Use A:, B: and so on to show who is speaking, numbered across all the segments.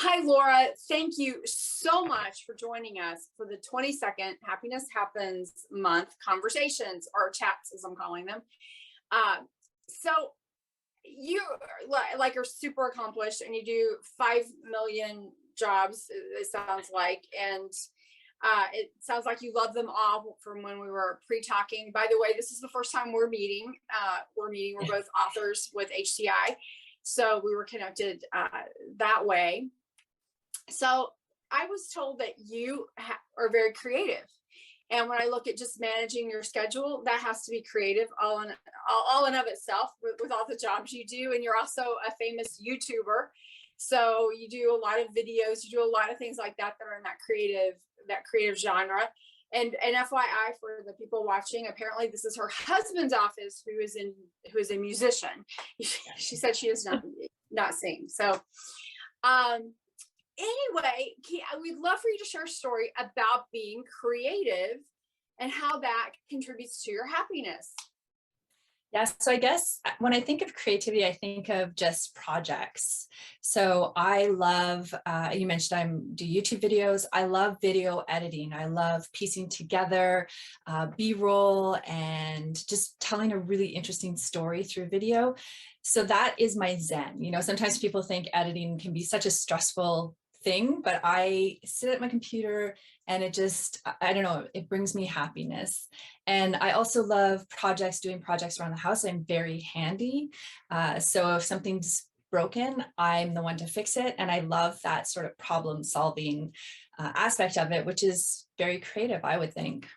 A: Hi, Laura. Thank you so much for joining us for the 22nd Happiness Happens Month conversations, or chats, as I'm calling them. So you are super accomplished, and you do 5 million jobs, it sounds like, and it sounds like you love them all from when we were pre-talking. By the way, this is the first time we're meeting. We're both authors with HCI, so we were connected that way. So I was told that you are very creative. And when I look at just managing your schedule, that has to be creative all in of itself with all the jobs you do. And you're also a famous YouTuber. So you do a lot of videos, you do a lot of things like that are in that creative genre. And FYI for the people watching, apparently this is her husband's office, who is a musician. She said she does not sing. So anyway, we'd love for you to share a story about being creative and how that contributes to your happiness.
B: Yeah, so I guess when I think of creativity, I think of just projects. So I love, you mentioned I do YouTube videos. I love video editing. I love piecing together B-roll and just telling a really interesting story through video. So that is my zen. You know, sometimes people think editing can be such a stressful thing, but I sit at my computer and it just, I don't know, it brings me happiness. And I also love doing projects around the house. I'm very handy. So if something's broken, I'm the one to fix it. And I love that sort of problem solving aspect of it, which is very creative, I would think.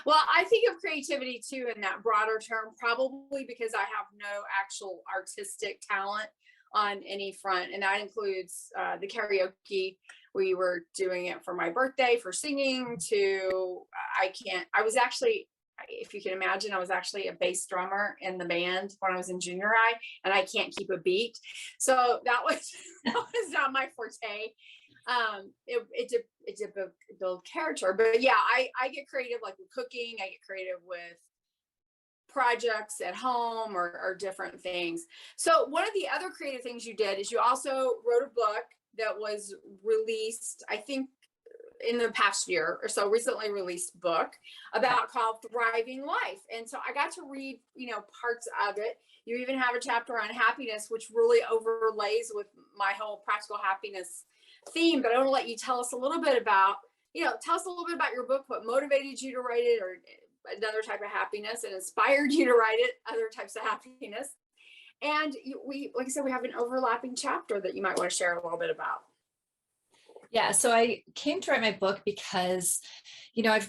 A: Well, I think of creativity too in that broader term, probably because I have no actual artistic talent on any front, and that includes the karaoke. We were doing it for my birthday, for singing, to I was actually, if you can imagine, I was actually a bass drummer in the band when I was in junior high, and I can't keep a beat. So that was not my forte. It did build character, but yeah, I get creative, like with cooking. I get creative with projects at home or different things. So one of the other creative things you did is you also wrote a book that was released, I think, in the past year or so, recently released book called Thriving Life. And so I got to read, parts of it. You even have a chapter on happiness, which really overlays with my whole practical happiness theme. But I want to let you tell us a little bit about your book, what motivated you to write it, or another type of happiness, and inspired you to write it, other types of happiness. And like I said, we have an overlapping chapter that you might want to share a little bit about.
B: Yeah, so I came to write my book because,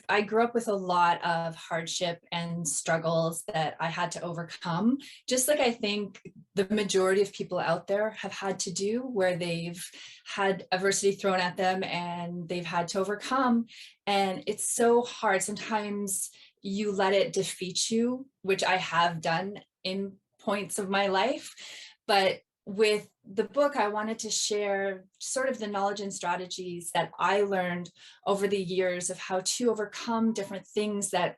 B: I grew up with a lot of hardship and struggles that I had to overcome, just like I think the majority of people out there have had to do, where they've had adversity thrown at them and they've had to overcome. And it's so hard. Sometimes you let it defeat you, which I have done in points of my life. But with the book, I wanted to share sort of the knowledge and strategies that I learned over the years of how to overcome different things that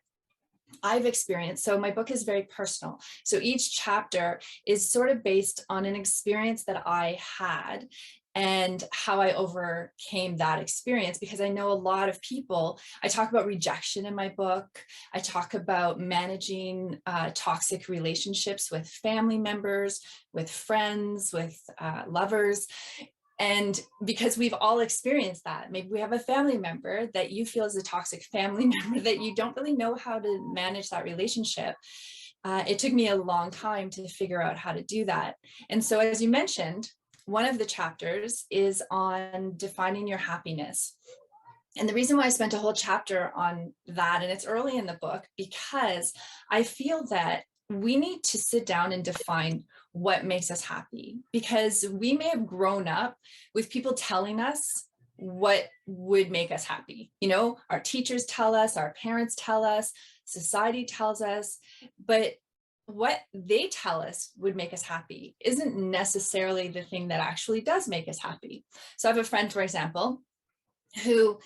B: I've experienced. So my book is very personal. So each chapter is sort of based on an experience that I had and how I overcame that experience, because I know a lot of people. I talk about rejection in my book. I talk about managing toxic relationships with family members, with friends, with lovers. And because we've all experienced that, maybe we have a family member that you feel is a toxic family member that you don't really know how to manage that relationship. It took me a long time to figure out how to do that. And so, as you mentioned, one of the chapters is on defining your happiness. And the reason why I spent a whole chapter on that, and it's early in the book, because I feel that we need to sit down and define what makes us happy, because we may have grown up with people telling us what would make us happy. Our teachers tell us, our parents tell us, society tells us, but what they tell us would make us happy isn't necessarily the thing that actually does make us happy. So I have a friend, for example, who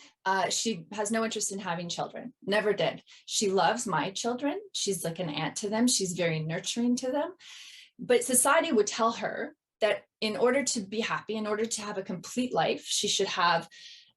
B: she has no interest in having children, never did. She loves my children. She's like an aunt to them. She's very nurturing to them. But society would tell her that in order to be happy, in order to have a complete life, she should have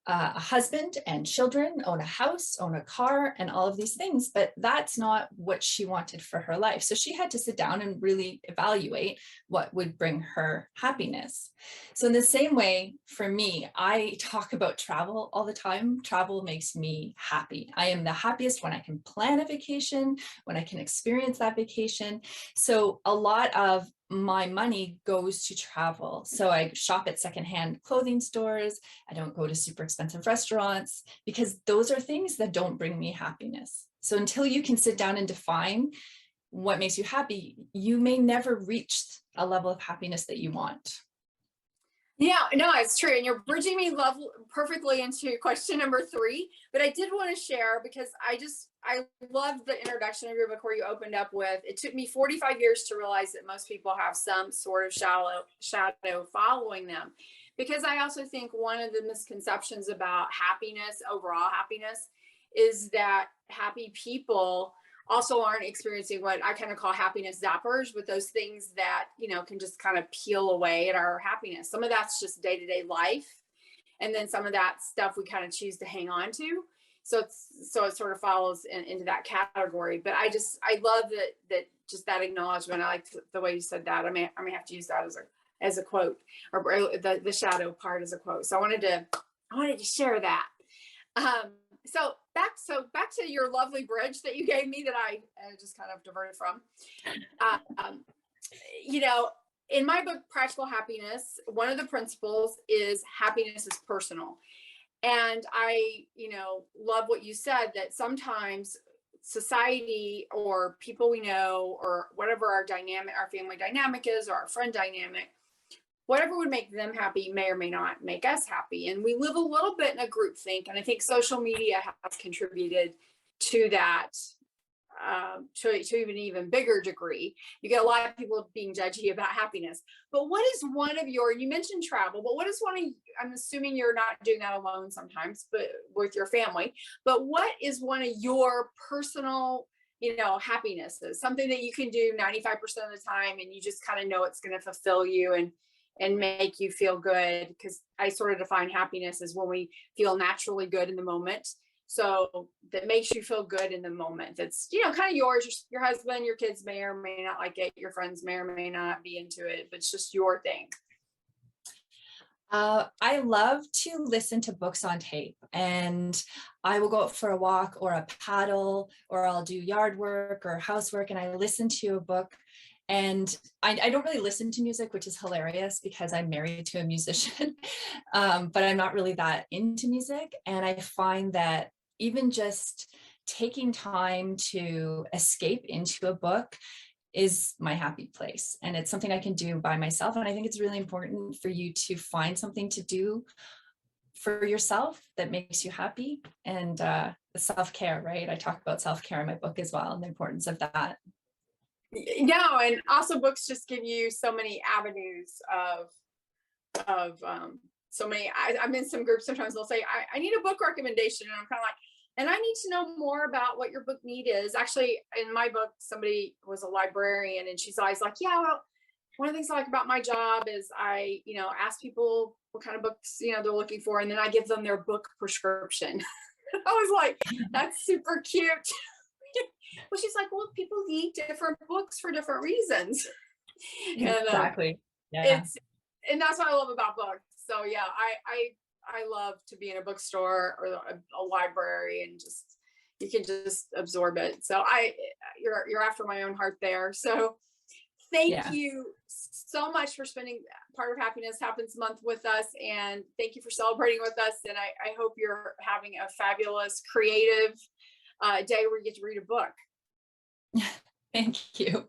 B: a husband and children, own a house, own a car, and all of these things. But that's not what she wanted for her life. So she had to sit down and really evaluate what would bring her happiness. So in the same way, for me, I talk about travel all the time. Travel makes me happy. I am the happiest when I can plan a vacation, when I can experience that vacation. So a lot of my money goes to travel. So I shop at secondhand clothing stores. I don't go to super expensive restaurants because those are things that don't bring me happiness. So until you can sit down and define what makes you happy, you may never reach a level of happiness that you want.
A: Yeah, no, it's true. And you're bridging me perfectly into question number 3. But I did want to share because I love the introduction of your book where you opened up with, it took me 45 years to realize that most people have some sort of shadow following them. Because I also think one of the misconceptions about happiness, overall happiness, is that happy people also aren't experiencing what I kind of call happiness zappers, with those things that, can just kind of peel away at our happiness. Some of that's just day-to-day life. And then some of that stuff we kind of choose to hang on to. So it sort of follows into that category. But I love that just that acknowledgement. I like the way you said that. I may have to use that as a quote, or the shadow part as a quote. So I wanted to share that. So back to your lovely bridge that you gave me that I just kind of diverted from. In my book, Practical Happiness, one of the principles is happiness is personal. And I, love what you said, that sometimes society or people we know or whatever our family dynamic is, or our friend dynamic, whatever would make them happy may or may not make us happy. And we live a little bit in a group think. And I think social media has contributed to that to an even bigger degree. You get a lot of people being judgy about happiness. But what is one of you mentioned travel, but what is I'm assuming you're not doing that alone sometimes, but with your family, but what is one of your personal happinesses, something that you can do 95% of the time and you just kind of know it's going to fulfill you and make you feel good? Because I sort of define happiness as when we feel naturally good in the moment. So that makes you feel good in the moment. That's, kind of yours. Your husband, your kids may or may not like it. Your friends may or may not be into it, but it's just your thing.
B: I love to listen to books on tape, and I will go out for a walk or a paddle, or I'll do yard work or housework, and I listen to a book. And I don't really listen to music, which is hilarious because I'm married to a musician, but I'm not really that into music. And I find that even just taking time to escape into a book is my happy place. And it's something I can do by myself. And I think it's really important for you to find something to do for yourself that makes you happy. And the self-care, right? I talk about self-care in my book as well, and the importance of that.
A: No, and also books just give you so many avenues of so many. I'm in some groups sometimes they'll say I need a book recommendation, and I'm kind of like, and I need to know more about what your book need is. Actually, in my book, somebody was a librarian, and she's always like, yeah, well, one of the things I like about my job is I ask people what kind of books they're looking for, and then I give them their book prescription. I was like, that's super cute. Well, she's like, well, people need different books for different reasons.
B: Exactly.
A: And that's what I love about books. So yeah, I love to be in a bookstore or a library, and just you can just absorb it. So you're after my own heart there. So thank you so much for spending part of Happiness Happens Month with us, and thank you for celebrating with us. And I hope you're having a fabulous, creative day where you get to read a book.
B: Thank you.